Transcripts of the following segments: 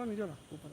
نہیں جانا اوپر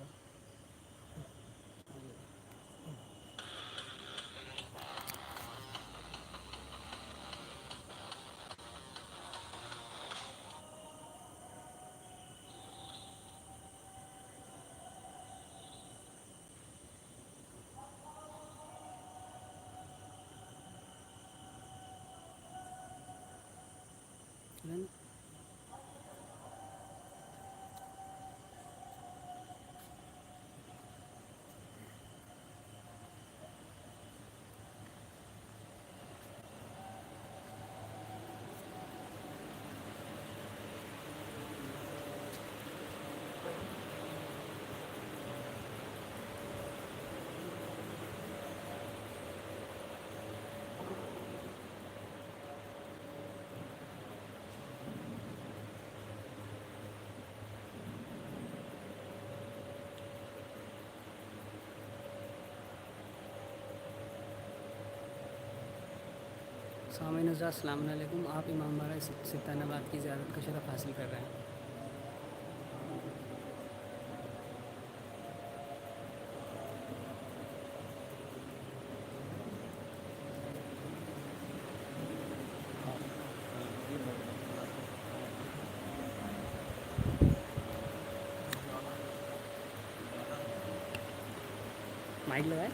سامعین حضرات السلام علیکم. آپ امام بارہ ستان آباد کی زیارت کا شرف حاصل کر رہے ہیں. مائک لگائے.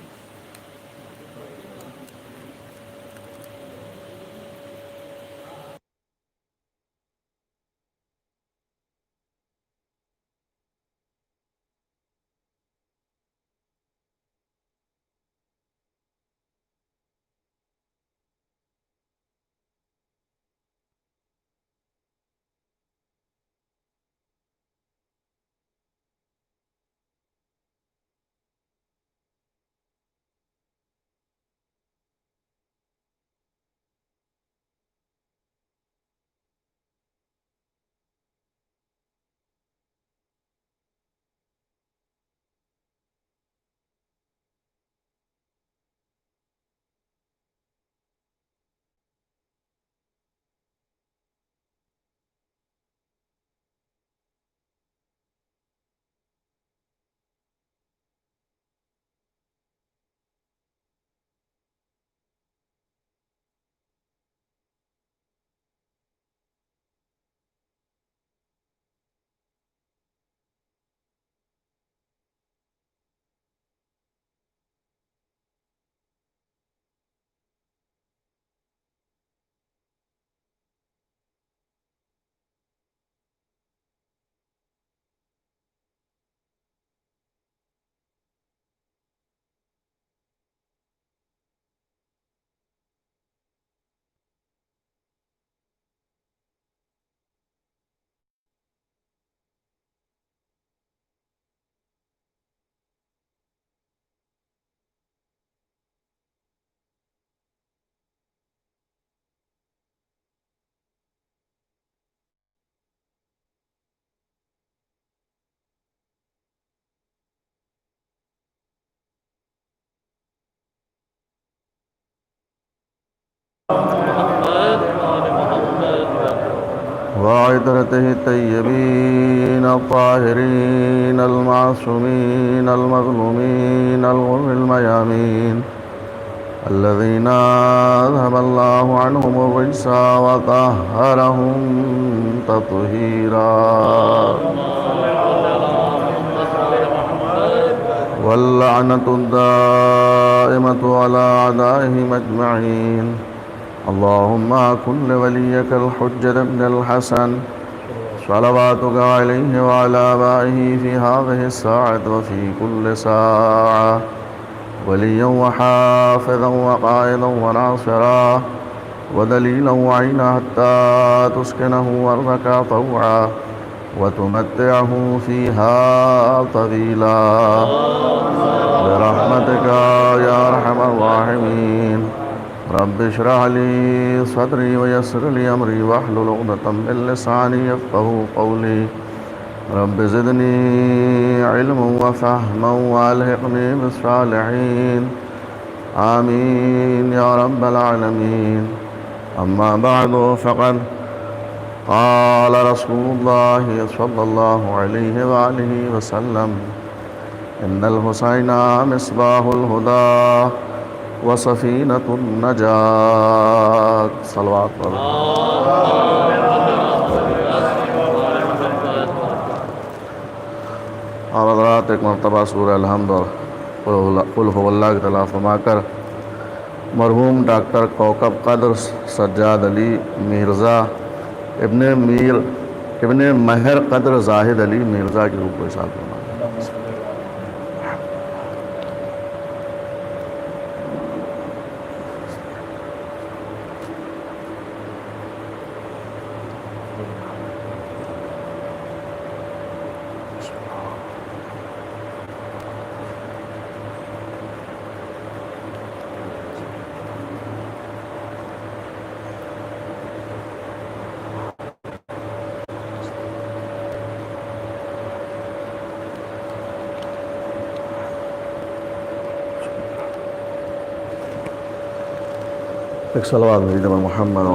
وعترته الطيبين الطاهرين المعصومين المظلومين الغر الميامين الذين أذهب الله عنهم الرجس وطهرهم تطهيرا واللعنة الدائمة على أعدائهم أجمعين. اللهم كن لوليك الحجة بن الحسن صلواتك عليه وعلى آبائه في هذه الساعة وفي كل ساعة وليا وحافظا وقائدا وناصرا ودليلا وعينا حتى تسكنه أرضك طوعا وتمتعه فيها طويلا برحمتك يا أرحم الراحمين رب اشرح لي صدري ويسر لي أمري واحلل عقدة من لساني يفقهوا قولي رب زدني علما وفهما وألحقني بالصالحين آمين يا رب العالمين. أما بعد فقد قال رسول الله صلى الله عليه وآله وسلم إن الحسين مصباح الهدى وسفينة النجاة. صلوات اور حضرات ایک مرتبہ سورہ الحمد اور قل هو اللہ کی تلاوت فرما کر مرحوم ڈاکٹر کوکب قدر سجاد علی مرزا ابن مہر قدر زاہد علی مرزا کی روح کو ارسال فرما. ایک صلوات بھیج دیں محمد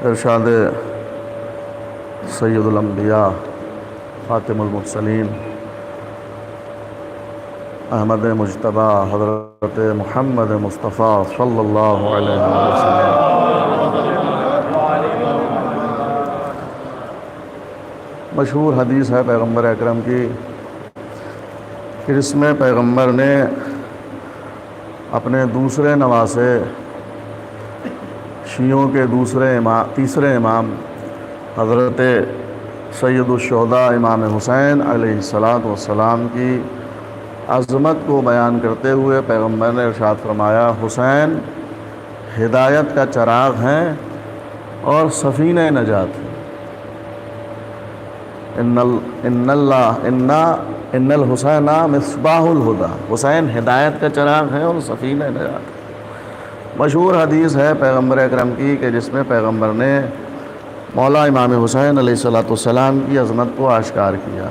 ارشاد سید الانبیاء خاتم المرسلین احمد مجتبی حضرت محمد مصطفیٰ صلی اللہ علیہ وسلم مشہور حدیث ہے پیغمبر اکرم کی کہ اس میں پیغمبر نے اپنے دوسرے نواسے شیعوں کے تیسرے امام حضرت سید الشہداء امام حسین علیہ السلام کی عظمت کو بیان کرتے ہوئے پیغمبر نے ارشاد فرمایا حسین ہدایت کا چراغ ہیں اور سفینہ نجات ہے. ان الحسین مصباح الہدی، حسین ہدایت کا چراغ ہے اور سفینہ نجات. مشہور حدیث ہے پیغمبر اکرم کی کہ جس میں پیغمبر نے مولا امام حسین علیہ السلام کی عظمت کو آشکار کیا.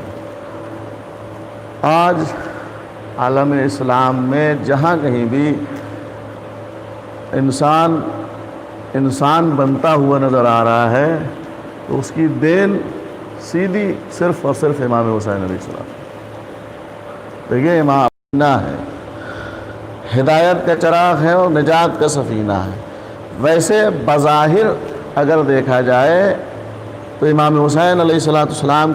آج عالم اسلام میں جہاں کہیں بھی انسان بنتا ہوا نظر آ رہا ہے تو اس کی دین سیدھی صرف اور صرف امام حسین علیہ السلام. دیکھیے امام ہے، ہدایت کا چراغ ہے اور نجات کا سفینہ ہے. ویسے بظاہر اگر دیکھا جائے تو امام حسین علیہ السلام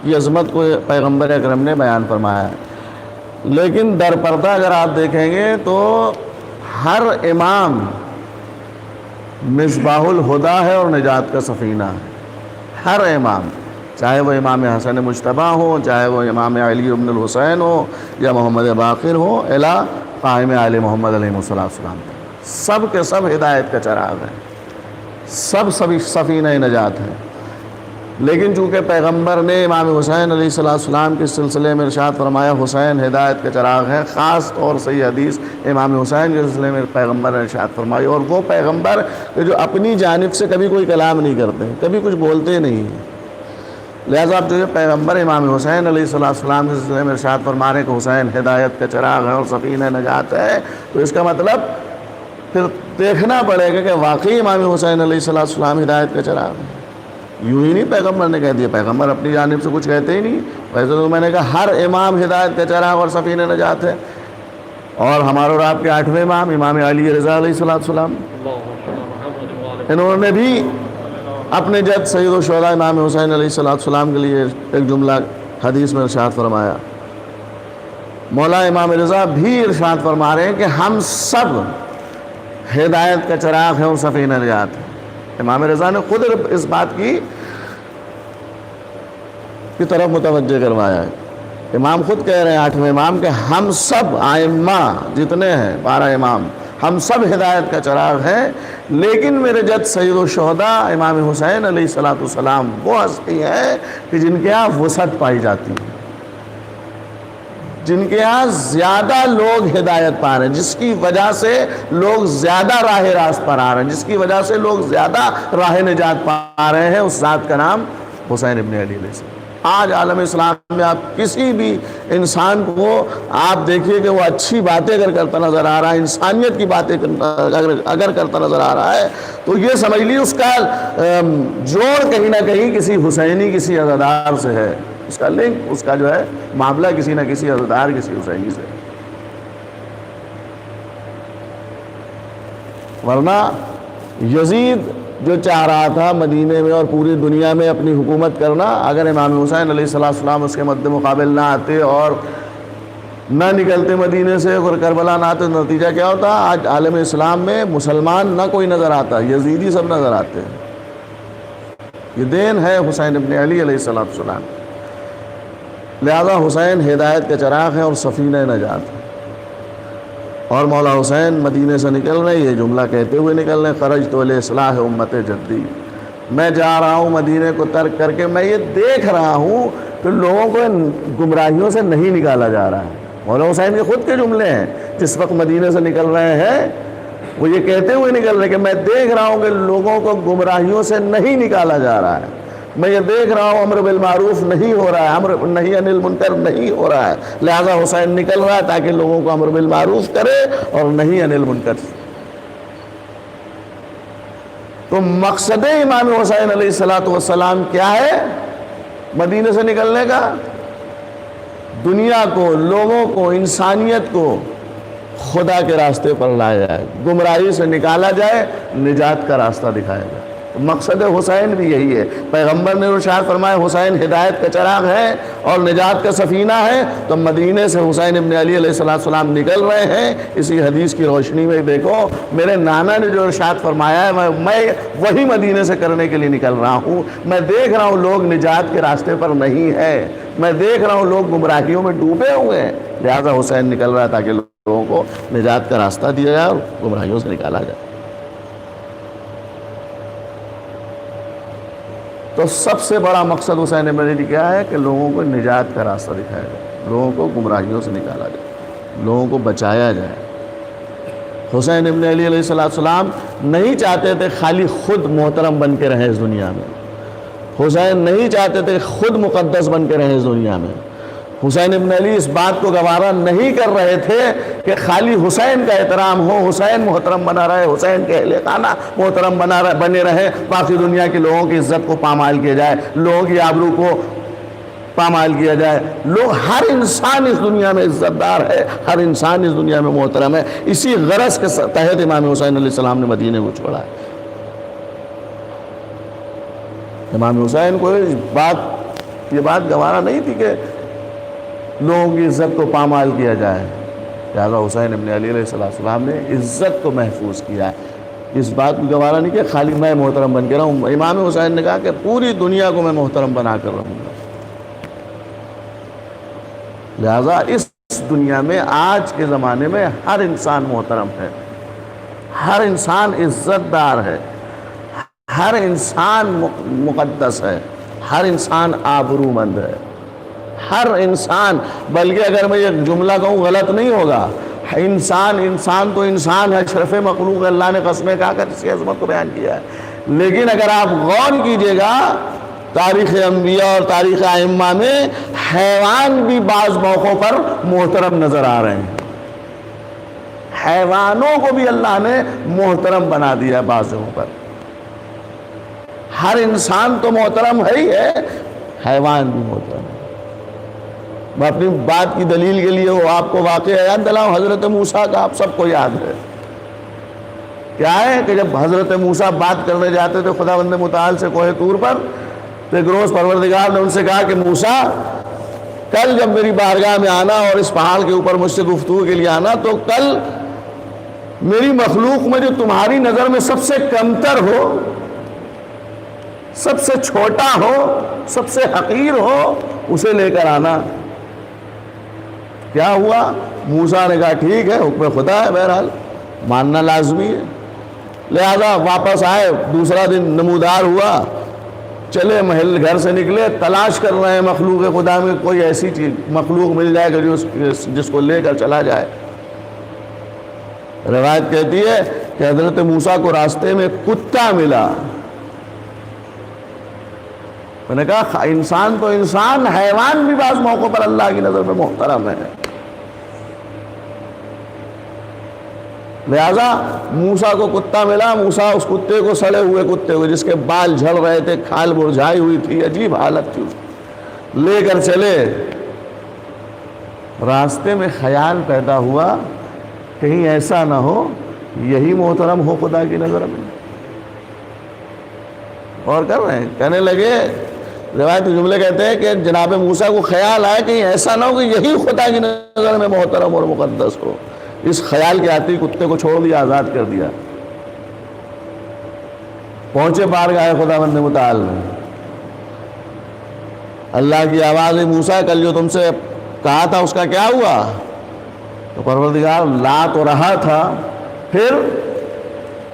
کی عظمت کو پیغمبر اکرم نے بیان فرمایا ہے، لیکن در پردہ اگر آپ دیکھیں گے تو ہر امام مصباح الہدی ہے اور نجات کا سفینہ ہے. ہر امام، چاہے وہ امام حسن مجتبی ہو، چاہے وہ امام علی ابن الحسین ہو یا محمد باقر ہو الی قائم آل محمد علیہ السلام، سب کے سب ہدایت کا چراغ ہیں، سب سفینہ نجات ہیں. لیکن چونکہ پیغمبر نے امام حسین علیہ السلام کے سلسلے میں ارشاد فرمایا حسین ہدایت کا چراغ ہے، خاص طور سے یہ حدیث امام حسین کے سلسلے میں پیغمبر نے ارشاد فرمائی، اور وہ پیغمبر جو اپنی جانب سے کبھی کوئی کلام نہیں کرتے، کبھی کچھ بولتے نہیں ہیں. لہذا آپ جو پیغمبر امام حسین علیہ السلام کے سلسلے میں ارشاد فرما رہے ہیں کہ حسین ہدایت کا چراغ ہے اور سفینہ نجات ہے، تو اس کا مطلب پھر دیکھنا پڑے گا کہ واقعی امام حسین علیہ السلام ہدایت کا چراغ ہے. یوں ہی نہیں پیغمبر نے کہہ دیا، پیغمبر اپنی جانب سے کچھ کہتے ہی نہیں. ویسے تو میں نے کہا ہر امام ہدایت کا چراغ اور سفینہ نجات ہے. اور ہمارے اور آپ کے 8ویں امام علی رضا علیہ السلام، انہوں نے بھی اپنے جد سید الشہداء امام حسین علیہ السلام کے لیے ایک جملہ حدیث میں ارشاد فرمایا. مولا امام رضا بھی ارشاد فرما رہے ہیں کہ ہم سب ہدایت کا چراغ ہیں اور سفینہ نجات ہے. امام رضا نے خود اس بات کی طرف متوجہ کروایا ہے. امام خود کہہ رہے ہیں 8ویں امام کہ ہم سب ائمہ جتنے ہیں 12 امام ہم سب ہدایت کا چراغ ہیں، لیکن میرے جد سید الشہداء امام حسین علیہ السلام وہ ہستی ہیں کہ جن کے یہاں وسعت پائی جاتی ہے. جن کے ہاں زیادہ لوگ ہدایت پا رہے ہیں، جس کی وجہ سے لوگ زیادہ راہ راست پر آ رہے ہیں، جس کی وجہ سے لوگ زیادہ راہ نجات پا رہے ہیں، اس ذات کا نام حسین ابن علی علیہ السلام۔ آج عالم اسلام میں آپ کسی بھی انسان کو آپ دیکھیے کہ وہ اچھی باتیں اگر کرتا نظر آ رہا ہے، انسانیت کی باتیں اگر کرتا نظر آ رہا ہے، تو یہ سمجھ لیے اس کا جوڑ کہیں نہ کہیں کسی حسینی، کسی عزادار سے ہے، اس کا لنک، اس کا جو ہے معاملہ کسی نہ کسی عزادار، کسی حسینی سے۔ ورنہ یزید جو چاہ رہا تھا مدینے میں اور پوری دنیا میں اپنی حکومت کرنا، اگر امام حسین علیہ السلام اس کے مد مقابل نہ آتے اور نہ نکلتے مدینے سے اور کربلا نہ آتے، نتیجہ کیا ہوتا؟ آج عالم اسلام میں مسلمان نہ کوئی نظر آتا، یزیدی سب نظر آتے ہیں۔ یہ دین ہے حسین ابن علی علیہ السلام۔ لہذا حسین ہدایت کا چراغ ہے اور سفینہ نجات ہے۔ اور مولا حسین مدینے سے نکل رہے، یہ جملہ کہتے ہوئے نکل رہے، خرجت لاصلاح امت جدی، میں جا رہا ہوں مدینے کو ترک کر کے، میں یہ دیکھ رہا ہوں کہ لوگوں کو گمراہیوں سے نہیں نکالا جا رہا ہے۔ مولا حسین کے خود کے جملے ہیں، جس وقت مدینے سے نکل رہے ہیں وہ یہ کہتے ہوئے نکل رہے کہ میں دیکھ رہا ہوں کہ لوگوں کو گمراہیوں سے نہیں نکالا جا رہا ہے، میں یہ دیکھ رہا ہوں امر بالمعروف نہیں ہو رہا ہے، امر نہی عن المنکر نہیں ہو رہا ہے، لہذا حسین نکل رہا ہے تاکہ لوگوں کو امر بالمعروف کرے اور نہی عن المنکر۔ تو مقصد امام حسین علیہ السلام کیا ہے مدینے سے نکلنے کا؟ دنیا کو، لوگوں کو، انسانیت کو خدا کے راستے پر لایا جائے، گمراہی سے نکالا جائے، نجات کا راستہ دکھایا جائے۔ مقصد حسین بھی یہی ہے۔ پیغمبر نے ارشاد فرمایا حسین ہدایت کا چراغ ہے اور نجات کا سفینہ ہے، تو مدینے سے حسین ابن علی علیہ السلام نکل رہے ہیں۔ اسی حدیث کی روشنی میں دیکھو، میرے نانا نے جو ارشاد فرمایا ہے میں وہی مدینے سے کرنے کے لیے نکل رہا ہوں۔ میں دیکھ رہا ہوں لوگ نجات کے راستے پر نہیں ہے، میں دیکھ رہا ہوں لوگ گمراہیوں میں ڈوبے ہوئے ہیں، لہذا حسین نکل رہا ہے تاکہ لوگوں کو نجات کا راستہ دیا جائے اور گمراہیوں سے نکالا جائے۔ تو سب سے بڑا مقصد حسین ابن علی کیا ہے کہ لوگوں کو نجات کا راستہ دکھایا جائے، لوگوں کو گمراہیوں سے نکالا جائے، لوگوں کو بچایا جائے۔ حسین ابن علی علیہ السلام نہیں چاہتے تھے خالی خود محترم بن کے رہیں اس دنیا میں، حسین نہیں چاہتے تھے خود مقدس بن کے رہیں اس دنیا میں۔ حسین ابن علی اس بات کو گوارا نہیں کر رہے تھے کہ خالی حسین کا احترام ہو، حسین محترم بنا رہے، حسین کے اہل خانہ محترم بنے رہے، باقی دنیا کے لوگوں کی عزت کو پامال کیا جائے، لوگوں کی آبرو کو پامال کیا جائے۔ لوگ، ہر انسان اس دنیا میں عزت دار ہے، ہر انسان اس دنیا میں محترم ہے۔ اسی غرض کے تحت امام حسین علیہ السلام نے مدینے کو چھوڑا ہے۔ امام حسین کو یہ بات گوارا نہیں تھی کہ لوگوں کی عزت کو پامال کیا جائے، لہذا حسین ابن علی علیہ السلام نے عزت کو محفوظ کیا ہے۔ اس بات کو گوارا نہیں کہ خالی میں محترم بن کے رہوں۔ امام حسین نے کہا کہ پوری دنیا کو میں محترم بنا کر رہوں گا۔ لہذا اس دنیا میں آج کے زمانے میں ہر انسان محترم ہے، ہر انسان عزت دار ہے، ہر انسان مقدس ہے، ہر انسان آبرومند ہے، ہر انسان۔ بلکہ اگر میں یہ جملہ کہوں غلط نہیں ہوگا، انسان تو انسان ہے، اشرف مخلوق اللہ نے قسمیں کہا کر اس کی عظمت کو بیان کیا ہے۔ لیکن اگر آپ غور کیجئے گا تاریخ انبیاء اور تاریخ ائمہ میں، حیوان بھی بعض موقعوں پر محترم نظر آ رہے ہیں، حیوانوں کو بھی اللہ نے محترم بنا دیا بعض جگہوں پر۔ ہر انسان تو محترم ہے ہی ہے، حیوان بھی محترم ہے۔ میں اپنی بات کی دلیل کے لیے وہ آپ کو واقعہ یاد دلاؤں، حضرت موسیٰ کا آپ سب کو یاد ہے۔ کیا ہے کہ جب حضرت موسیٰ بات کرنے جاتے تھے خداوند متعال سے کوہ طور پر، تو ایک روز پروردگار نے ان سے کہا کہ موسیٰ کل جب میری بارگاہ میں آنا اور اس پہاڑ کے اوپر مجھ سے گفتگو کے لیے آنا، تو کل میری مخلوق میں جو تمہاری نظر میں سب سے کمتر ہو، سب سے چھوٹا ہو، سب سے حقیر ہو، اسے لے کر آنا۔ کیا ہوا؟ موسیٰ نے کہا ٹھیک ہے، حکم خدا ہے، بہرحال ماننا لازمی ہے۔ لہذا واپس آئے، دوسرا دن نمودار ہوا، چلے محل گھر سے نکلے، تلاش کر رہے ہیں مخلوق خدا میں کوئی ایسی چیز مخلوق مل جائے گا جس کو لے کر چلا جائے۔ روایت کہتی ہے کہ حضرت موسیٰ کو راستے میں کتا ملا۔ میں نے کہا انسان تو انسان، حیوان بھی بعض موقعوں پر اللہ کی نظر میں محترم ہے۔ لہذا موسیٰ کو کتا ملا، موسیٰ اس کتے کو، سڑے ہوئے کتے کو جس کے بال جھڑ رہے تھے، کھال مرجھائی ہوئی تھی، عجیب حالت تھی، لے کر چلے۔ راستے میں خیال پیدا ہوا کہیں ایسا نہ ہو یہی محترم ہو خدا کی نظر میں۔ اور کر رہے ہیں، کہنے لگے، روایت جملے کہتے ہیں کہ جناب موسیٰ کو خیال آیا کہ ایسا نہ ہو کہ یہی خدا کی نظر میں محترم اور مقدس ہو۔ اس خیال کے آتے ہی کتے کو چھوڑ دیا، آزاد کر دیا۔ پہنچے بارگاہ خداوند متعال میں، اللہ کی آواز ہے، موسیٰ کل جو تم سے کہا تھا اس کا کیا ہوا؟ تو پروردگار لا تو رہا تھا، پھر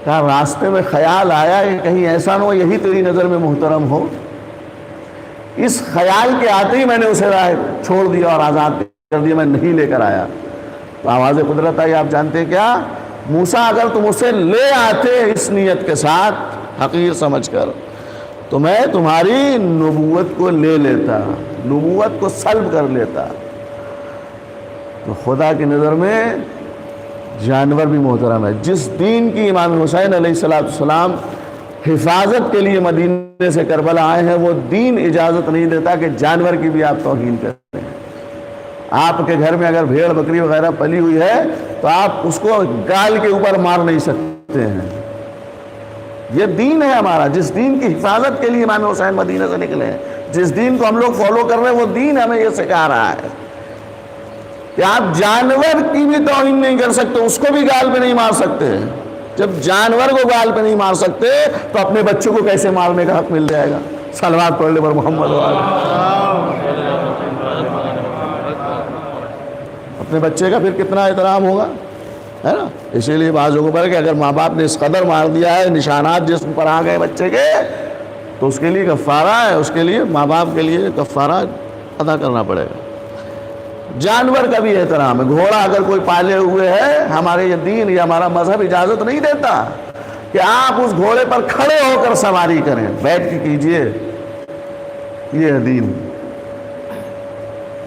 کہا راستے میں خیال آیا کہ کہیں ایسا نہ ہو یہی تیری نظر میں محترم ہو۔ اس خیال کے آتے ہی میں نے اسے چھوڑ دیا اور آزاد کر دیا، میں نہیں لے کر آیا۔ تو آواز قدرت آئی، آپ جانتے ہیں کیا؟ موسیٰ اگر تم اسے لے آتے اس نیت کے ساتھ حقیر سمجھ کر، تو میں تمہاری نبوت کو لے لیتا، نبوت کو سلب کر لیتا۔ تو خدا کی نظر میں جانور بھی محترم ہے۔ جس دین کی امام حسین علیہ السلام حفاظت کے لیے مدینے سے کربلا آئے ہیں، وہ دین اجازت نہیں دیتا کہ جانور کی بھی آپ توہین کریں۔ آپ کے گھر میں اگر بھیڑ بکری وغیرہ پلی ہوئی ہے تو آپ اس کو گال کے اوپر مار نہیں سکتے ہیں۔ یہ دین ہے ہمارا، جس دین کی حفاظت کے لیے امام حسین مدینے سے نکلے ہیں، جس دین کو ہم لوگ فالو کر رہے ہیں، وہ دین ہمیں یہ سکھا رہا ہے کہ آپ جانور کی بھی توہین نہیں کر سکتے، اس کو بھی گال پہ نہیں مار سکتے۔ جب جانور کو گال پہ نہیں مار سکتے تو اپنے بچوں کو کیسے مارنے کا حق مل جائے گا؟ صلوات پڑھ لے پر محمد و اپنے بچے کا پھر کتنا احترام ہوگا، ہے نا؟ اسی لیے بعض لوگوں پر کہ اگر ماں باپ نے اس قدر مار دیا ہے، نشانات جسم پر آ گئے بچے کے، تو اس کے لیے کفارہ ہے، اس کے لیے ماں باپ کے لیے کفارہ ادا کرنا پڑے گا۔ جانور کا بھی احترام ہے۔ گھوڑا اگر کوئی پالے ہوئے ہے، ہمارے یہ دین یا ہمارا مذہب اجازت نہیں دیتا کہ آپ اس گھوڑے پر کھڑے ہو کر سواری کریں، بیٹھ کے کیجئے، یہ ہے دین۔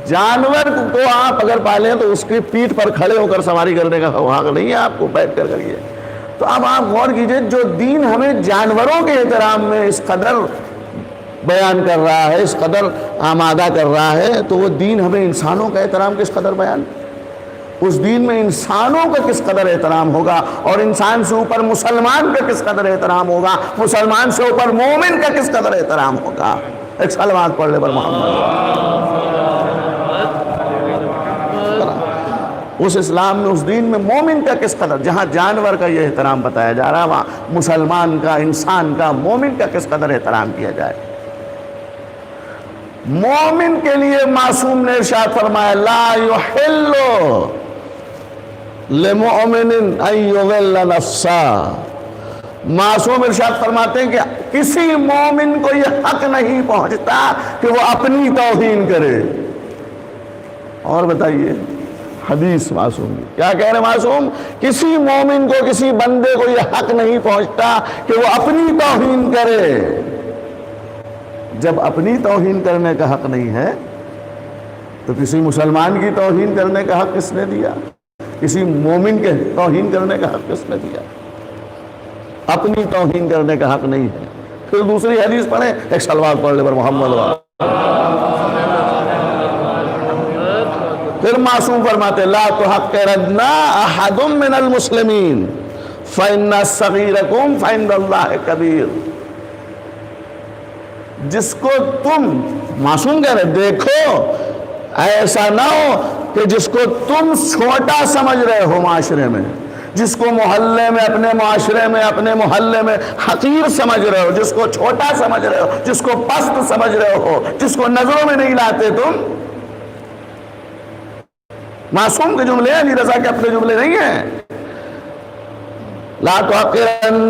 جانور کو آپ اگر پالیں تو اس کی پیٹھ پر کھڑے ہو کر سواری کرنے کا حق نہیں ہے آپ کو، بیٹھ کر کریے۔ تو اب آپ غور کیجئے، جو دین ہمیں جانوروں کے احترام میں اس قدر بیان کر رہا ہے، اس قدر آمادہ کر رہا ہے، تو وہ دین ہمیں انسانوں کا احترام کس قدر بیان، اس دین میں انسانوں کا کس قدر احترام ہوگا، اور انسان سے اوپر مسلمان کا کس قدر احترام ہوگا، مسلمان سے اوپر مومن کا کس قدر احترام ہوگا۔ ایک صلوات پڑھ لے پر محمد۔ اس اسلام میں، اس دین میں مومن کا کس قدر، جہاں جانور کا یہ احترام بتایا جا رہا ہے، وہاں مسلمان کا، انسان کا، مومن کا کس قدر احترام کیا جائے۔ مومن کے لیے معصوم نے ارشاد فرمایا، لا یحل لمؤمن ان یضل نفسا۔ معصوم ارشاد فرماتے ہیں کہ کسی مومن کو یہ حق نہیں پہنچتا کہ وہ اپنی توہین کرے۔ اور بتائیے حدیث معصوم کیا کہہ رہے؟ معصوم کسی مومن کو، کسی بندے کو یہ حق نہیں پہنچتا کہ وہ اپنی توہین کرے۔ جب اپنی توہین کرنے کا حق نہیں ہے تو کسی مسلمان کی توہین کرنے کا حق کس نے دیا؟ کسی مومن کے توہین کرنے کا حق کس نے دیا؟ اپنی توہین کرنے کا حق نہیں ہے۔ پھر دوسری حدیث پڑھیں، ایک صلوات پڑھ لے پر محمد و پھر معصوم فرماتے، لا تحقرن احد من المسلمین فإن صغیرکم فعند اللہ کبیر۔ جس کو تم، معصوم کہہ رہے، دیکھو ایسا نہ ہو کہ جس کو تم چھوٹا سمجھ رہے ہو معاشرے میں، جس کو محلے میں، اپنے معاشرے میں، اپنے محلے میں حقیر سمجھ رہے ہو، جس کو چھوٹا سمجھ رہے ہو، جس کو پست سمجھ رہے ہو، جس کو نظروں میں نہیں لاتے تم۔ معصوم کے جملے ہیں، علی رضا کے اپنے جملے نہیں ہیں۔ لا تحقرن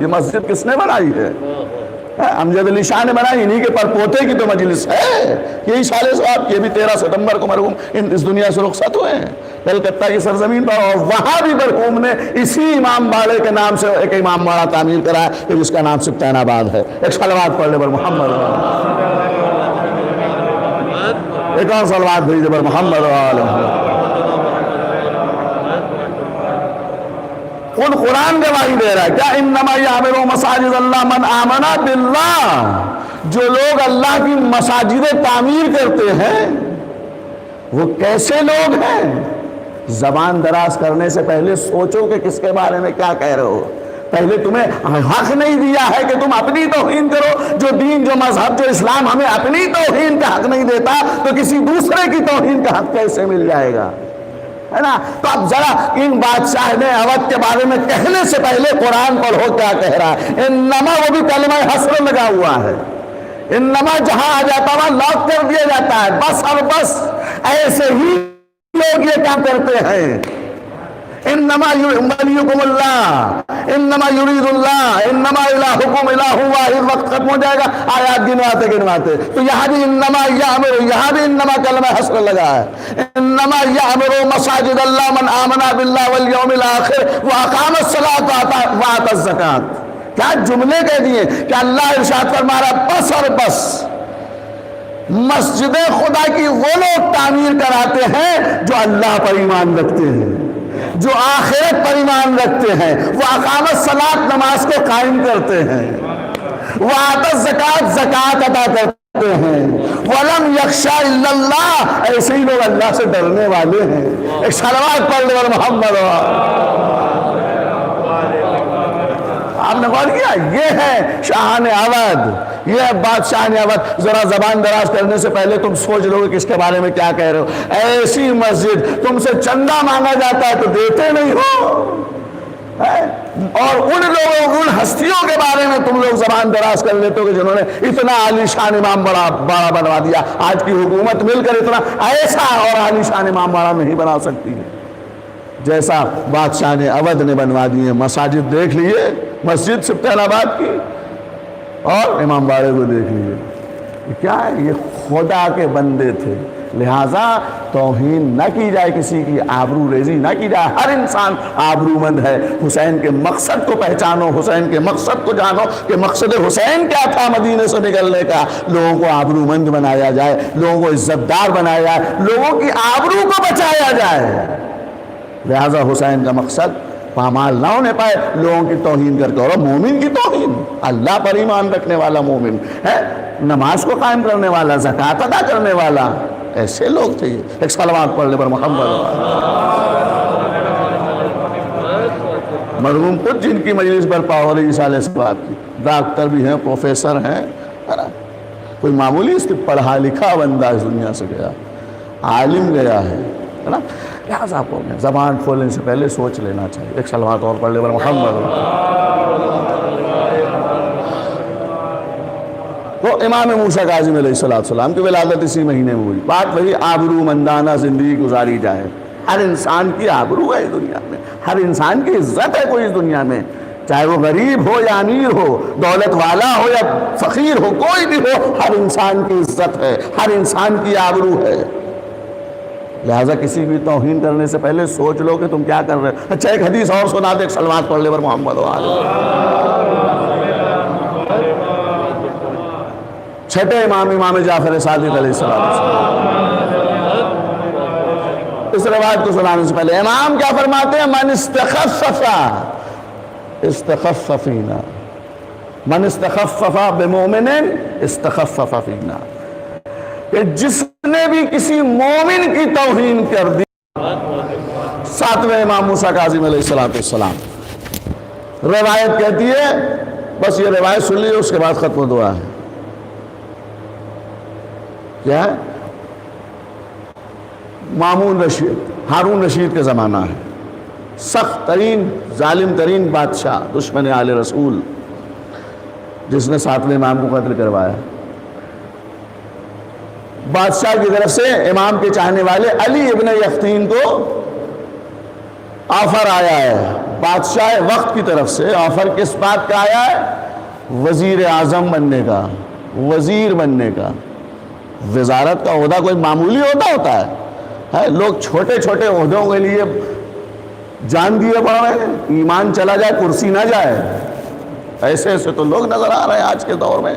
یہ مسجد کس نے بنائی ہے؟ امجد علی شاہ نے بنائی، انہی کے پرپوتے کی تو مجلس ہے، یہی سال ثواب کی، بھی 13 ستمبر کو مرحوم اس دنیا سے رخصت ہوئے ہیں کلکتہ کی سرزمین پر، اور وہاں بھی مرحوم نے اسی امام باڑے کے نام سے ایک امام باڑہ تعمیر کرا ہے جس کا نام سبطین آباد ہے۔ ایک صلوات پڑھ لے بر محمد، ایک اور صلوات بھیجے بر محمد خود قرآن گواہی دے رہا ہے، کیا انما یعمر مساجد اللہ من آمن باللہ، جو لوگ اللہ کی مساجدیں تعمیر کرتے ہیں وہ کیسے لوگ ہیں؟ زبان دراز کرنے سے پہلے سوچو کہ کس کے بارے میں کیا کہہ رہے ہو۔ پہلے تمہیں حق نہیں دیا ہے کہ تم اپنی توہین کرو، جو دین، جو مذہب، جو اسلام ہمیں اپنی توہین کا حق نہیں دیتا تو کسی دوسرے کی توہین کا حق کیسے مل جائے گا، ہے نا؟ تو اب ذرا ان بادشاہ نے اودھ کے بارے میں کہنے سے پہلے قرآن پڑھو کیا کہہ رہا ہے۔ انما، وہ بھی کلمہ حسر لگا ہوا ہے، انما جہاں آ جاتا وہاں لاک کر دیا جاتا ہے، بس اور بس۔ ایسے ہی لوگ یہ کیا کرتے ہیں، انما ولیکم اللہ، انما یرید اللہ، انما الہکم الہ واحد، وقت ختم ہو جائے گا آیات گنواتے تو یہاں بھی انما یعمر، یہاں بھی انما کلمہ حسر لگا ہے۔ انما یعمر مساجد اللہ من آمن باللہ والیوم الآخر واقام الصلاۃ وآتى الزکاۃ۔ کیا جملے کہہ دیے کہ اللہ ارشاد فرما رہا، بس اور بس مسجد خدا کی وہ لوگ تعمیر کراتے ہیں جو اللہ پر ایمان رکھتے ہیں، جو آخرت پر ایمان رکھتے ہیں، وہ اقامت الصلاۃ، نماز کو قائم کرتے ہیں، وہ آتى الزکاۃ، زکوٰۃ ادا کرتے ہیں، وَلَمْ يَخْشَ إِلَّا اللَّهَ، ایسے ہی لوگ اللہ سے ڈرنے والے ہیں۔ ایک صلوات پڑھ لے محمد۔ آپ نے غور کیا، یہ ہے شاہان اودھ، یہ ہے بادشاہ اودھ۔ ذرا زبان دراز کرنے سے پہلے تم سوچ لو کہ کس کے بارے میں کیا کہہ رہے ہو۔ ایسی مسجد، تم سے چندہ مانگا جاتا ہے تو دیتے نہیں ہو، اور ان لوگوں، ان ہستیوں کے بارے میں تم لوگ زبان دراز کر لیتے ہو کہ جنہوں نے اتنا عالی شان امام بڑا بنوا دیا۔ آج کی حکومت مل کر اتنا ایسا اور عالی شان امام بڑا نہیں بنا سکتی ہے جیسا بادشاہ نے اودھ نے بنوا دیے۔ مساجد دیکھ لیے، مسجد سبطین آباد کی، اور امام باڑے کو دیکھ لیجیے، کیا ہے، یہ خدا کے بندے تھے، لہٰذا توہین نہ کی جائے، کسی کی آبرو ریزی نہ کی جائے۔ ہر انسان آبرو مند ہے۔ حسین کے مقصد کو پہچانو، حسین کے مقصد کو جانو کہ مقصد حسین کیا تھا مدینے سے نکلنے کا۔ لوگوں کو آبرو مند بنایا جائے، لوگوں کو عزت دار بنایا جائے، لوگوں کی آبرو کو بچایا جائے۔ لہٰذا حسین کا مقصد پامال نہ ہونے پائے لوگوں کی توہین کر کے۔ اور مومن کی توہین، اللہ پر ایمان رکھنے والا مومن ہے، نماز کو قائم کرنے والا، زکوٰۃ ادا کرنے والا، ایسے لوگ تھے۔ ایک صلوات پڑھ لے پر محمد۔ مرحوم خود جن کی مجلس برپا ہو رہی سال ثواب کی، ڈاکٹر بھی ہیں، پروفیسر ہیں، کوئی معمولی اس کی پڑھا لکھا بندہ اس دنیا سے گیا، عالم گیا ہے نا۔ لہٰذا آپ کو زبان کھولنے سے پہلے سوچ لینا چاہیے۔ ایک صلوات اور پڑھ لے پر محمد۔ تو امام موسیٰ کاظم علیہ السلام کی ولادت اسی مہینے میں ہوئی۔ بات وہی، آبرو مندانہ زندگی گزاری جائے۔ ہر انسان کی آبرو ہے اس دنیا میں، ہر انسان کی عزت ہے کوئی اس دنیا میں، چاہے وہ غریب ہو یا امیر ہو، دولت والا ہو یا فقیر ہو، کوئی بھی ہو، ہر انسان کی عزت ہے، ہر انسان کی آبرو ہے۔ لہٰذا کسی بھی توہین کرنے سے پہلے سوچ لو کہ تم کیا کر رہے ہو۔ اچھا ایک حدیث اور سنا دے، ایک صلوات پڑھ لے پر محمد۔ چھٹے امام جعفر صادق علیہ السلام، اس روایت کو سنانے سے پہلے امام کیا فرماتے ہیں، من استخفف استخف فینا، من استخفف بمومن استخفف فینا، کہ جس نے بھی کسی مومن کی توہین کر دی۔ ساتویں امام موسیٰ کاظم علیہ السلام، روایت کہتی ہے، بس یہ روایت سن لیجیے، اس کے بعد ختم دعا ہے۔ کیا ہے؟ مامون رشید، ہارون رشید کا زمانہ ہے، سخت ترین ظالم ترین بادشاہ، دشمن آل رسول، جس نے ساتویں امام کو قتل کروایا۔ بادشاہ کی طرف سے امام کے چاہنے والے علی ابن یقطین کو آفر آیا ہے بادشاہ وقت کی طرف سے. آفر کس بات کا آیا ہے؟ وزیر اعظم بننے کا, وزیر بننے کا. وزارت کا عہدہ کوئی معمولی عہدہ ہوتا ہے؟ لوگ چھوٹے چھوٹے عہدوں کے لیے جان دیے پڑ رہے ہیں, ایمان چلا جائے کرسی نہ جائے. ایسے ایسے تو لوگ نظر آ رہے ہیں آج کے دور میں,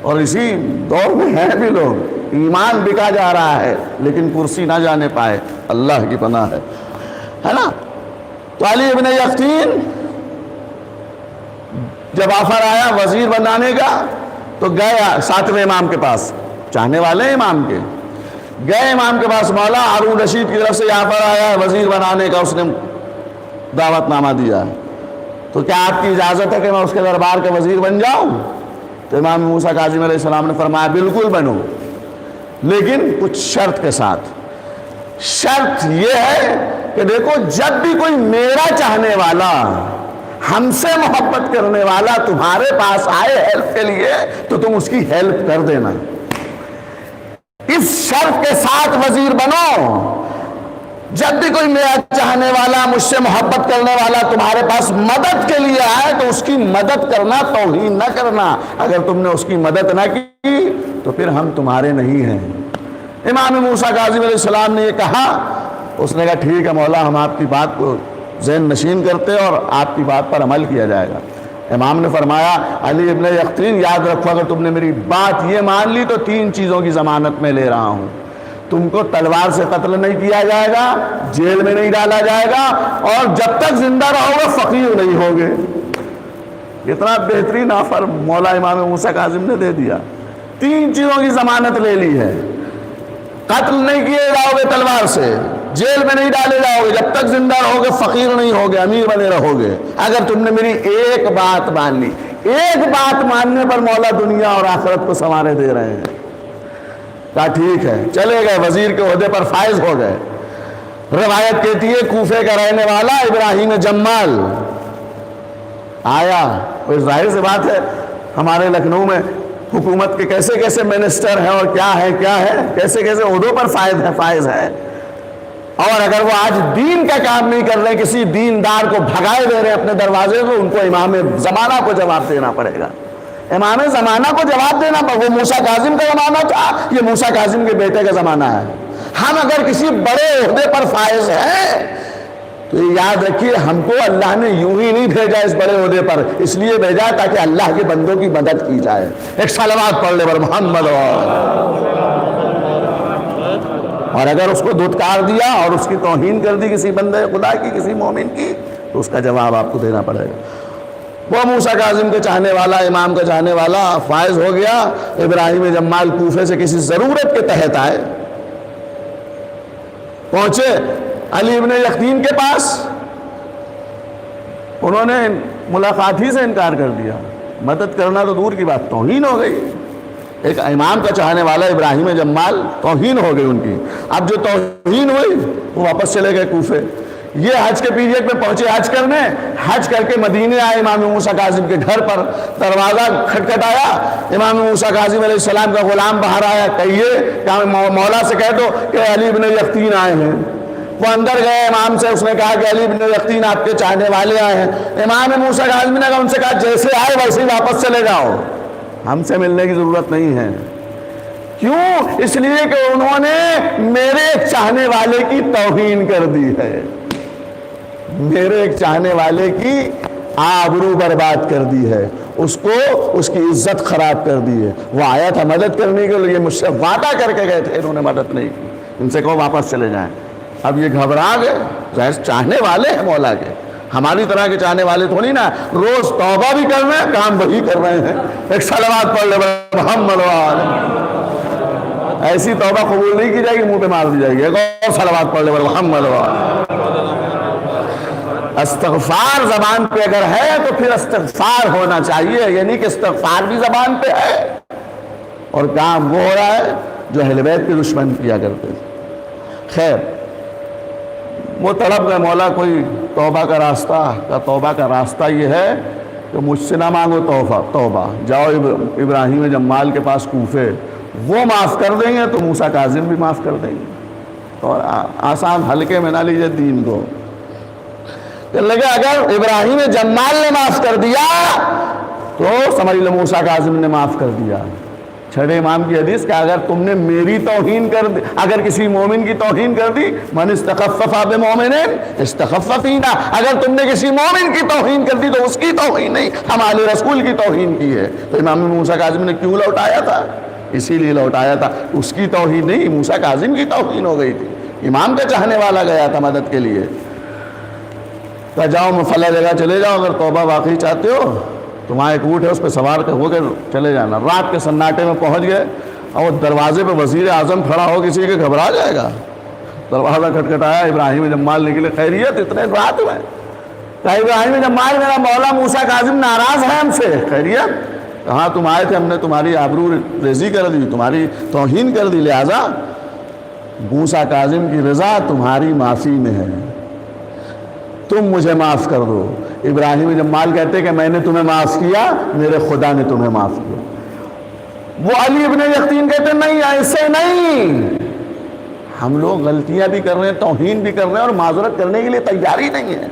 اور اسی دور میں ہیں بھی لوگ. ایمان بکا جا رہا ہے لیکن کرسی نہ جانے پائے. اللہ کی پناہ ہے نا. تو علی ابن یقطین جب آفر آیا وزیر بنانے کا تو گئے ساتویں امام کے پاس, چاہنے والے امام کے. گئے امام کے پاس, مولا ہارون رشید کی طرف سے آفر آیا ہے وزیر بنانے کا, اس نے دعوت نامہ دیا ہے, تو کیا آپ کی اجازت ہے کہ میں اس کے دربار کا وزیر بن جاؤں؟ تو امام موسیٰ کاظم علیہ السلام نے فرمایا بالکل بنو, لیکن کچھ شرط کے ساتھ. شرط یہ ہے کہ دیکھو جب بھی کوئی میرا چاہنے والا, ہم سے محبت کرنے والا تمہارے پاس آئے ہیلپ کے لیے تو تم اس کی ہیلپ کر دینا. اس شرط کے ساتھ وزیر بنو, جب بھی کوئی میرا چاہنے والا, مجھ سے محبت کرنے والا تمہارے پاس مدد کے لیے آئے تو اس کی مدد کرنا, توہین نہ کرنا. اگر تم نے اس کی مدد نہ کی تو پھر ہم تمہارے نہیں ہیں. امام موسیٰ کاظم علیہ السلام نے یہ کہا, اس نے کہا ٹھیک ہے مولا, ہم آپ کی بات کو ذہن نشین کرتے اور آپ کی بات پر عمل کیا جائے گا. امام نے فرمایا علی ابن یقطین یاد رکھو, اگر تم نے میری بات یہ مان لی تو 3 چیزوں کی ضمانت میں لے رہا ہوں. تم کو تلوار سے قتل نہیں کیا جائے گا, جیل میں نہیں ڈالا جائے گا, اور جب تک زندہ رہو گے فقیر نہیں ہوگے. اتنا بہترین آفر مولا امام موسیٰ کاظم نے دے دیا. 3 چیزوں کی ضمانت لے لی ہے. قتل نہیں کیے جاؤ گے تلوار سے, جیل میں نہیں ڈالے جاؤ گے, جب تک زندہ رہو گے فقیر نہیں ہوگے, امیر بنے رہو گے, اگر تم نے میری ایک بات مان لی. ایک بات ماننے پر مولا دنیا اور آخرت کو سنوارے دے رہے ہیں. کہا ٹھیک ہے, چلے گئے, وزیر کے عہدے پر فائز ہو گئے. روایت کہتی ہے کوفے کا رہنے والا ابراہیم جمال آیا. کوئی ظاہر سی بات ہے, ہمارے لکھنؤ میں حکومت کے کیسے کیسے منسٹر ہیں اور کیا ہے کیسے کیسے عہدوں پر فائز ہے, اور اگر وہ آج دین کا کام نہیں کر رہے, کسی دیندار کو بھگائے دے رہے ہیں اپنے دروازے سے, ان کو امام زمانہ کو جواب دینا پڑے گا. امام زمانہ کو جواب دینا پڑے. وہ موسیٰ کاظم کا زمانہ تھا, یہ موسیٰ کاظم کے بیٹے کا زمانہ ہے. ہم اگر کسی بڑے عہدے پر فائز ہیں تو یہ یاد رکھیے ہم کو اللہ نے یوں ہی نہیں بھیجا اس بڑے عہدے پر, اس لیے بھیجا تاکہ اللہ کے بندوں کی مدد کی جائے. ایک صلوات پڑھ لے بر محمد. اور اگر اس کو دھتکار دیا اور اس کی توہین کر دی کسی بندے خدا کی, کسی مومن کی, تو اس کا جواب آپ کو دینا پڑے گا. وہ موسیٰ کاظم کے چاہنے والا, امام کا چاہنے والا فائز ہو گیا. ابراہیم جمال کوفے سے کسی ضرورت کے تحت آئے, پہنچے علی ابن یقطین کے پاس. انہوں نے ملاقات ہی سے انکار کر دیا, مدد کرنا تو دور کی بات, توہین ہو گئی. ایک امام کا چاہنے والا ابراہیم جمال, توہین ہو گئی ان کی. اب جو توہین ہوئی وہ واپس چلے گئے کوفے. یہ حج کے پیریڈ میں پہنچے حج کرنے, حج کر کے مدینے آئے. امام موسیٰ کاظم کے گھر پر دروازہ کھٹکھٹایا. امام موسیٰ کاظم علیہ السلام کا غلام باہر آیا, کہیے کہ مولا سے کہہ دو کہ علی ابن یقطین آئے ہیں. وہ اندر گئے امام سے, اس نے کہا کہ علی ابن یقطین آپ کے چاہنے والے آئے ہیں. امام موسیٰ کاظم نے ان سے کہا جیسے آئے ویسے ہی واپس چلے جاؤ, ہم سے ملنے کی ضرورت نہیں ہے. کیوں؟ اس لیے کہ انہوں نے میرے ایک چاہنے والے کی توہین کر دی ہے, میرے ایک چاہنے والے کی آبرو برباد کر دی ہے, اس کو اس کی عزت خراب کر دی ہے. وہ آیا تھا مدد کرنے کے لیے, مجھ سے وعدہ کر کے گئے تھے, انہوں نے مدد نہیں کی. ان سے کہو واپس چلے جائیں. اب یہ گھبرا گئے, ظاہر چاہنے والے ہیں مولا کے, ہماری طرح کے چاہنے والے تھوڑی نا, روز توبہ بھی کر رہے ہیں, کام وہی کر رہے ہیں. ایک صلوات پڑھ لے محمد. ایسی توبہ قبول نہیں کی جائے گی, منہ پہ مار دی جائے گی. ایک اور صلوات پڑھ لے محمد. استغفار زبان پہ اگر ہے تو پھر استغفار ہونا چاہیے, یعنی کہ استغفار بھی زبان پہ ہے اور کام وہ ہو رہا ہے جو اہل بیت کے دشمن کیا کرتے تھے. خیر, وہ تڑپ گئے, مولا کوئی توبہ کا راستہ یہ ہے کہ مجھ سے نہ مانگو توبہ, جاؤ ابراہیم جمال کے پاس کوفے, وہ معاف کر دیں گے تو موسیٰ کاظم بھی معاف کر دیں گے. اور آسان ہلکے میں نہ لیجیے دین کو. کہ لگے اگر ابراہیم جمال نے معاف کر دیا تو سمجھ لو موسیٰ کاظم نے معاف کر دیا. چھٹے امام کی حدیث کہ اگر تم نے میری توہین کر دی، اگر کسی مومن کی توہین کر دی، من استخفف بمومن استخفف فینا، اگر تم نے کسی مومن کی توہین کر دی تو اس کی توہین نہیں، ہمارے رسول کی توہین کی ہے. تو امام موسیٰ کاظم نے کیوں لوٹایا تھا؟ اسی لیے لوٹایا تھا، اس کی توہین نہیں، موسیٰ کاظم کی توہین ہو گئی تھی. امام کا چاہنے والا گیا تھا مدد کے لیے. کہ جاؤ مفلا جگہ چلے جاؤ، اگر توبہ واقعی چاہتے ہو تو وہاں ایک اونٹ ہے، اس پہ سوار ہو کے چلے جانا. رات کے سناٹے میں پہنچ گئے اور وہ دروازے پہ وزیر اعظم کھڑا ہو کسی کے گھبرا جائے گا. دروازہ کھٹکھٹایا، ابراہیم جمال نکلے. خیریت اتنے رات میں؟ کہ ابراہیم جمال میرا مولا موسیٰ کاظم ناراض ہے ہم سے. خیریت؟ کہاں تم آئے تھے، ہم نے تمہاری آبرو ریزی کر دی، تمہاری توہین کر دی، لہذا موسیٰ کاظم کی رضا تمہاری معافی میں ہے، تم مجھے معاف کر دو. ابراہیم جمال کہتے کہ میں نے تمہیں معاف کیا، میرے خدا نے تمہیں معاف کیا. وہ علی ابن یقین کہتے نہیں، ایسے نہیں، ہم لوگ غلطیاں بھی کر رہے ہیں، توہین بھی کر رہے ہیں اور معذرت کرنے کے لیے تیار ہی نہیں ہے.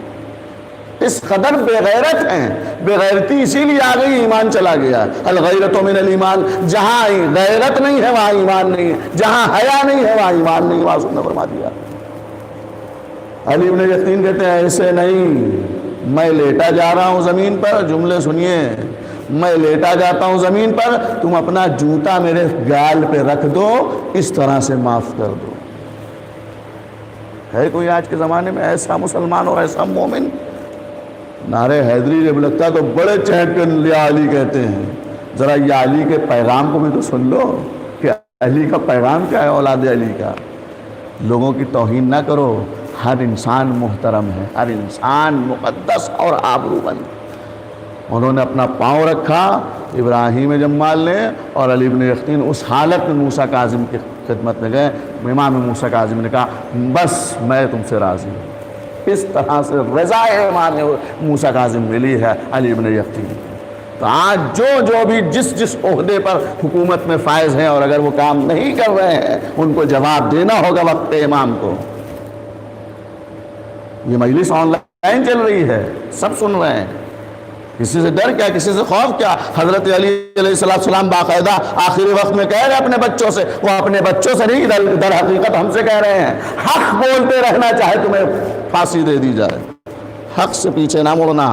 اس قدر بے غیرت ہیں. بے غیرتی اسی لیے آ گئی، ایمان چلا گیا. الغیرت من الایمان، جہاں غیرت نہیں ہے وہاں ایمان نہیں ہے، جہاں حیا نہیں ہے وہاں ایمان نہیں ہے. معصوم نے فرما دیا. علی ابن یقین کہتے ہیں ایسے نہیں، میں لیٹا جا رہا ہوں زمین پر، جملے سنیے، میں لیٹا جاتا ہوں زمین پر، تم اپنا جوتا میرے گال پہ رکھ دو، اس طرح سے معاف کر دو. ہے کوئی آج کے زمانے میں ایسا مسلمان اور ایسا مومن؟ نعرہ حیدری جب لگتا ہے تو بڑے چہٹ یا علی کہتے ہیں. ذرا یہ علی کے پیغام کو بھی تو سن لو کہ علی کا پیغام کیا ہے، اولاد علی کا. لوگوں کی توہین نہ کرو، ہر انسان محترم ہے، ہر انسان مقدس اور آبرومند. انہوں نے اپنا پاؤں رکھا ابراہیم جمال نے، اور علی ابن یقین اس حالت میں موسیٰ کاظم کی خدمت میں گئے. امام موسیٰ کاظم نے کہا بس میں تم سے راضی ہوں. اس طرح سے رضا امام موسیٰ کاظم ملی ہے علی ابن یقین. تو آج جو بھی جس عہدے پر حکومت میں فائز ہیں اور اگر وہ کام نہیں کر رہے ہیں، ان کو جواب دینا ہوگا وقت امام کو. یہ مجلس آن لائن چل رہی ہے، سب سن رہے ہیں. کسی سے ڈر کیا، کسی سے خوف کیا؟ حضرت علی علیہ السلام باقاعدہ آخری وقت میں کہہ رہے ہیں اپنے بچوں سے، وہ اپنے بچوں سے نہیں، در حقیقت ہم سے کہہ رہے ہیں حق بولتے رہنا، چاہے تمہیں پھانسی دے دی جائے. حق سے پیچھے نہ مڑنا،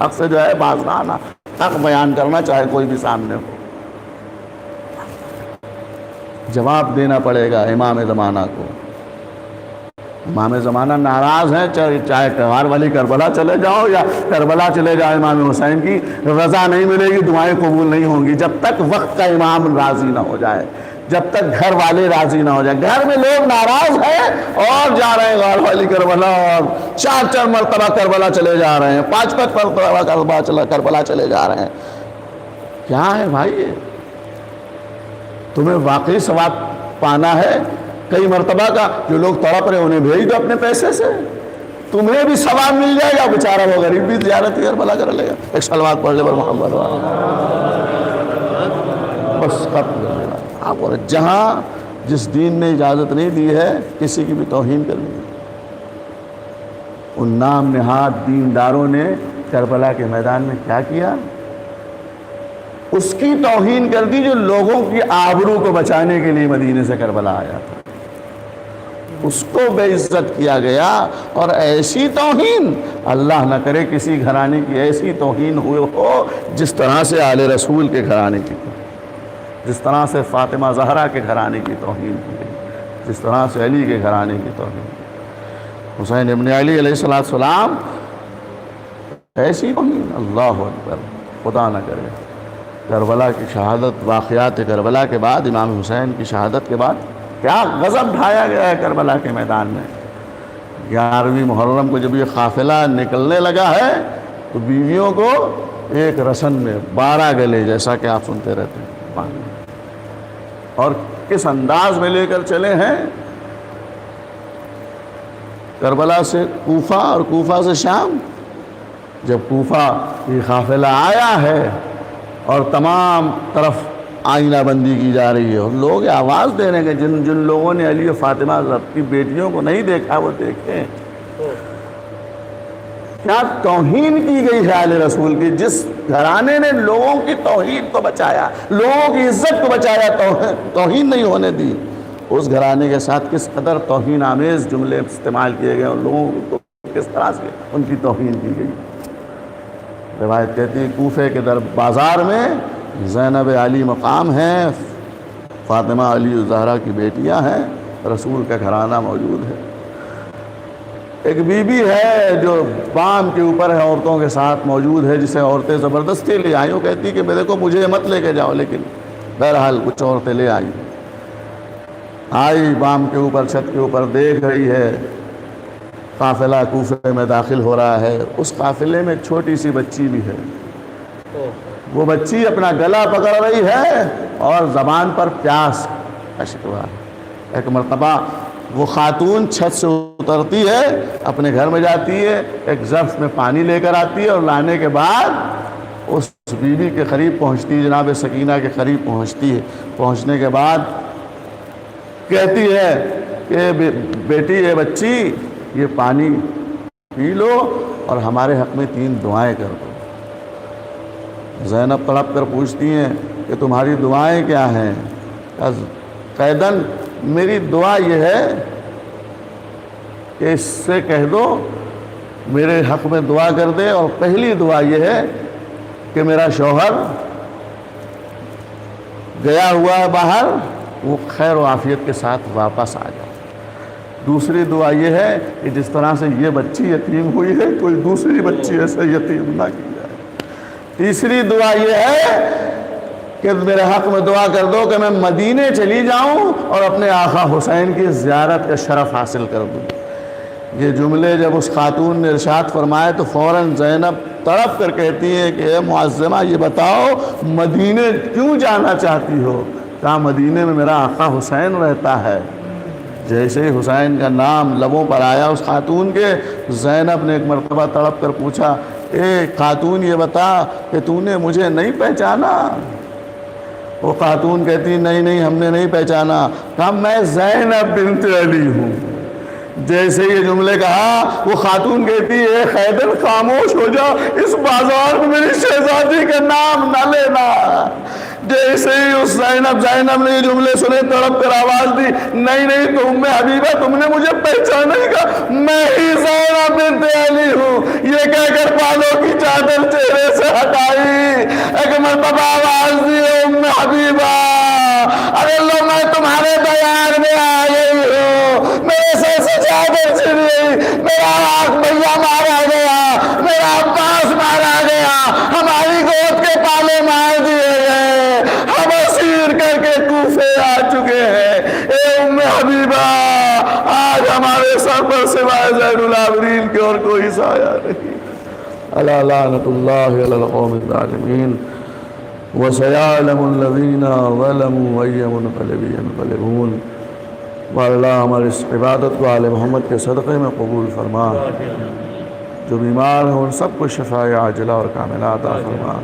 حق سے جو ہے باز نہ آنا، حق بیان کرنا چاہے کوئی بھی سامنے ہو. جواب دینا پڑے گا امام زمانہ کو. امام زمانہ ناراض ہیں، چاہے تہوار والی کربلا چلے جاؤ یا کربلا چلے جاؤ، امام حسین کی رضا نہیں ملے گی، دعائیں قبول نہیں ہوں گی جب تک وقت کا امام راضی نہ ہو جائے، جب تک گھر والے راضی نہ ہو جائے. گھر میں لوگ ناراض ہیں اور جا رہے ہیں غار والی کربلا، اور 4 مرتبہ کربلا چلے جا رہے ہیں، 5 مرتبہ کربلا چلے جا رہے ہیں. کیا ہے بھائی؟ تمہیں واقعی ثواب پانا ہے کئی مرتبہ کا، جو لوگ تڑپ رہے انہیں بھیج دو اپنے پیسے سے، تمہیں بھی ثواب مل جائے گا. بیچارہ وہ غریب بھی زیارت کربلا کر لے گا. ایک صلوات پڑھ لے بر محمد، بس ختم کر لے گا. آپ اور جہاں جس دین نے اجازت نہیں دی ہے کسی کی بھی توہین کرنی، ان نام نہاد دینداروں نے کربلا کے میدان میں کیا کیا؟ اس کی توہین کر دی جو لوگوں کی آبرو کو بچانے کے لیے مدینے سے کربلا آیا تھا. اس کو بے عزت کیا گیا. اور ایسی توہین، اللہ نہ کرے کسی گھرانے کی ایسی توہین ہوئے ہو جس طرح سے آل رسول کے گھرانے کی، جس طرح سے فاطمہ زہرا کے گھرانے کی توہین کی گئی، جس طرح سے علی کے گھرانے کی توہین. حسین ابن علی علیہ السلام ایسی توہین، اللہ اکبر، خدا نہ کرے. کربلا کی شہادت، واقعات کربلا کے بعد، امام حسین کی شہادت کے بعد کیا غضب ڈھایا گیا ہے کربلا کے میدان میں. 11ویں محرم کو جب یہ قافلہ نکلنے لگا ہے تو بیویوں کو ایک رسن میں 12 گلے، جیسا کہ آپ سنتے رہتے ہیں، پانی، اور کس انداز میں لے کر چلے ہیں کربلا سے کوفہ اور کوفہ سے شام. جب کوفہ یہ قافلہ آیا ہے اور تمام طرف آئینہ بندی کی جا رہی ہے، اور لوگ آواز دے رہے ہیں کہ جن لوگوں نے علی و فاطمہ کی بیٹیوں کو نہیں دیکھا وہ دیکھیں. کیا توہین کی گئی ہے آل رسول کی. جس گھرانے نے لوگوں کی توہین کو بچایا, لوگوں کی عزت کو بچایا, توہین نہیں ہونے دی, اس گھرانے کے ساتھ کس قدر توہین آمیز جملے استعمال کیے گئے اور لوگوں کو کس طرح سے ان کی توہین کی گئی. روایت کہتی ہے کوفے کے در بازار میں زینب علی مقام ہیں, فاطمہ علی الزہرا کی بیٹیاں ہیں, رسول کا گھرانہ موجود ہے. ایک بی بی ہے جو بام کے اوپر ہے, عورتوں کے ساتھ موجود ہے, جسے عورتیں زبردستی لے آئیں. وہ کہتی کہ میرے کو مجھے مت لے کے جاؤ, لیکن بہرحال کچھ عورتیں لے آئی بام کے اوپر, چھت کے اوپر دیکھ رہی ہے قافلہ کوفے میں داخل ہو رہا ہے. اس قافلے میں ایک چھوٹی سی بچی بھی ہے. وہ بچی اپنا گلا پکڑ رہی ہے اور زبان پر پیاس کا شکوہ. ایک مرتبہ وہ خاتون چھت سے اترتی ہے, اپنے گھر میں جاتی ہے, ایک ظرف میں پانی لے کر آتی ہے, اور لانے کے بعد اس بیوی کے قریب پہنچتی ہے, جناب سکینہ کے قریب پہنچتی ہے. پہنچنے کے بعد کہتی ہے کہ بیٹی یہ بچی یہ پانی پی لو اور ہمارے حق میں 3 دعائیں کر دو. زینب تڑپ کر پوچھتی ہیں کہ تمہاری دعائیں کیا ہیں؟ قیدن میری دعا یہ ہے کہ اس سے کہہ دو میرے حق میں دعا کر دے, اور پہلی دعا یہ ہے کہ میرا شوہر گیا ہوا ہے باہر, وہ خیر و عافیت کے ساتھ واپس آ جائے. دوسری دعا یہ ہے کہ جس طرح سے یہ بچی یتیم ہوئی ہے کوئی دوسری بچی ایسے یتیم نہ کی جائے. تیسری دعا یہ ہے کہ میرے حق میں دعا کر دو کہ میں مدینے چلی جاؤں اور اپنے آقا حسین کی زیارت کا شرف حاصل کر دوں. یہ جملے جب اس خاتون نے ارشاد فرمائے تو فوراً زینب تڑپ کر کہتی ہے کہ اے معظمہ یہ بتاؤ مدینے کیوں جانا چاہتی ہو؟ کہا مدینے میں میرا آقا حسین رہتا ہے. جیسے ہی حسین کا نام لبوں پر آیا اس خاتون کے, زینب نے ایک مرتبہ تڑپ کر پوچھا اے خاتون یہ بتا کہ تو نے مجھے نہیں پہچانا؟ وہ خاتون کہتی نہیں ہم نے نہیں پہچانا. کہا میں زینب بنت علی ہوں. جیسے یہ جملے کہا وہ خاتون کہتی اے خیدر خاموش ہو جا, اس بازار میں میری شہزادی کا نام نہ لینا. جیسے ہی اس زینب نے یہ جملے سنے تڑپ کر آواز دی نہیں تو ام حبیبہ تم نے مجھے پہچانا ہی. کہا میں ہی زینب بنت علی ہوں. یہ کہہ کر بالوں کی چادر چہرے سے ہٹائی, ایک مرتبہ آواز دی ام حبیبہ ارے لو میں تمہارے بیان میں آ گئی ہوں. میرے سر سے چادر چھن گئی, میرا آنکھ بھیا مارا گیا, میرا عباس مارا گیا, ہماری گود کے پالے مار دیے گئے, ہم اسیر کر کے کوفے آ چکے ہیں. اے ام حبیبہ آج ہمارے سر پر سوائے زین العابدین کے اور کوئی سایہ نہیں. الا لعنت اللہ علی القوم الظالمین وسيعلم الذين ظلموا أي منقلب ينقلبون. واللہ ہماری اس عبادت کو آل محمد کے صدقے میں قبول فرما. جو بیمار ہیں ان سب کو شفاء عاجلہ اور کاملہ عطا فرما.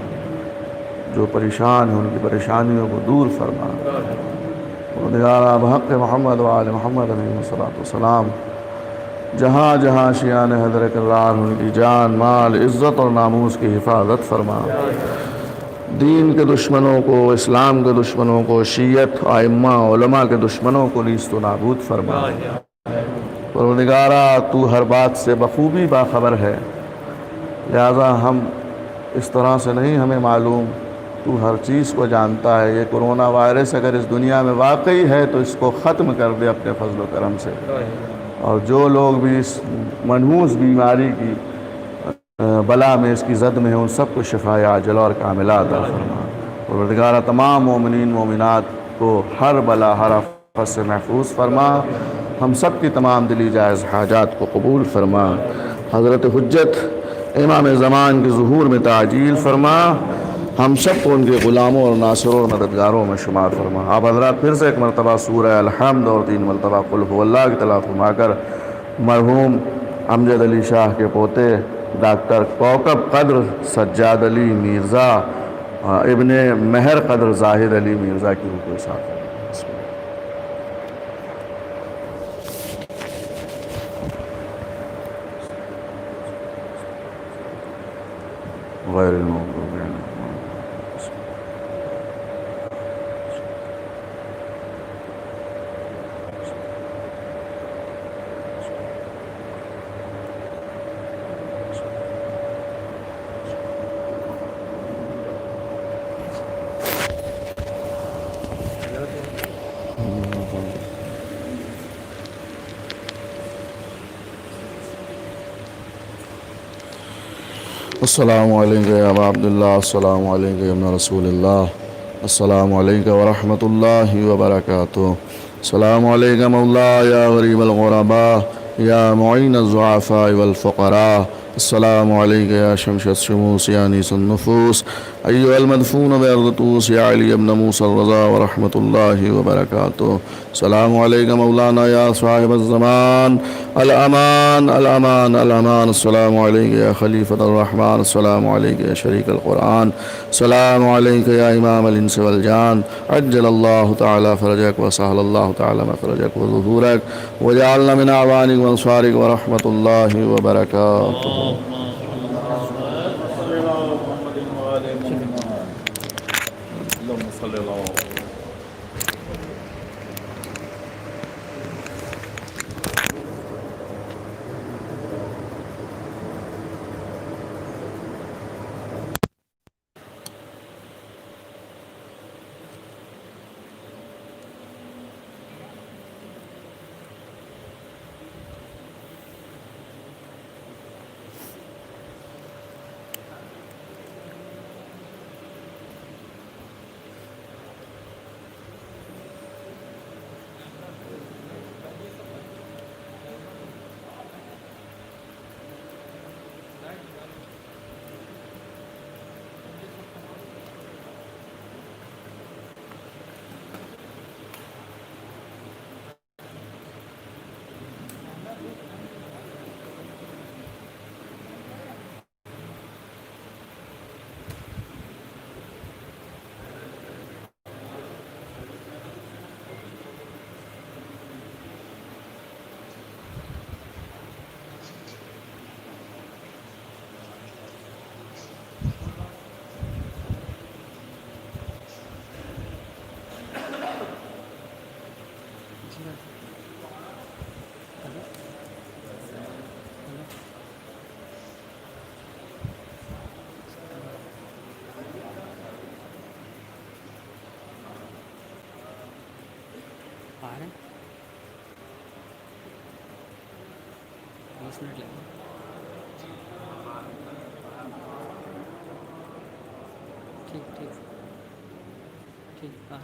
جو پریشان ہیں ان کی پریشانیوں کو دور فرما. پروردگارا بحق محمد و آل محمد علیہ الصلوۃ والسلام جہاں جہاں شیعان حیدر کرار ان کی جان مال عزت اور ناموس کی حفاظت فرما. دین کے دشمنوں کو, اسلام کے دشمنوں کو, شیعت ائمہ علماء کے دشمنوں کو نیست و نابود فرما. پروردگارا تو ہر بات سے بخوبی باخبر ہے, لہذا ہم اس طرح سے نہیں ہمیں معلوم, تو ہر چیز کو جانتا ہے. یہ کرونا وائرس اگر اس دنیا میں واقعی ہے تو اس کو ختم کر دے اپنے فضل و کرم سے, اور جو لوگ بھی اس منحوس بیماری کی بلا میں اس کی زد میں ہیں ان سب کو شفاء عاجلہ اور کاملہ عطا فرما. پروردگارا تمام مومنین مومنات کو ہر بلا ہر آفت سے محفوظ فرما. ہم سب کی تمام دلی جائز حاجات کو قبول فرما. حضرت حجت امام زمان کے ظہور میں تعجیل فرما. ہم سب کو ان کے غلاموں اور ناصروں اور مددگاروں میں شمار فرما. آپ حضرات پھر سے ایک مرتبہ سورہ الحمد اور 3 مرتبہ قل هو اللہ کی تلاوت فرما کر مرحوم امجد علی شاہ کے پوتے ڈاکٹر کوکب قدر سجاد علی مرزا ابن مہر قدر زاہد علی مرزا کی روح کے ساتھ. غير المغضوب عليهم. السلام عليك يا أبا عبد الله، السلام عليك يا ابن رسول الله، السلام عليك ورحمة الله وبركاته. السلام عليك مولاي يا غريب الغرباء، يا معين الضعفاء والفقراء. السلام عليك يا شمس الشموس يا أنيس النفوس، أيها المدفون بأرض طوس يا علي بن موسى الرضا ورحمة الله وبركاته. السلام عليك مولانا يا صاحب الزمان، الأمان الأمان الأمان. السلام عليك يا خليفة الرحمن، السلام عليك يا شريك القرآن، السلام عليك يا إمام الإنس والجان. عجل الله تعالى فرجك وسهل الله تعالى مخرجك وظهورك، وجعلنا من أعوانك وأنصارك ورحمة الله وبركاته. اللهم صل على آ رہے ہیں 20 منٹ لگے. ٹھیک ٹھیک ٹھیک. ہاں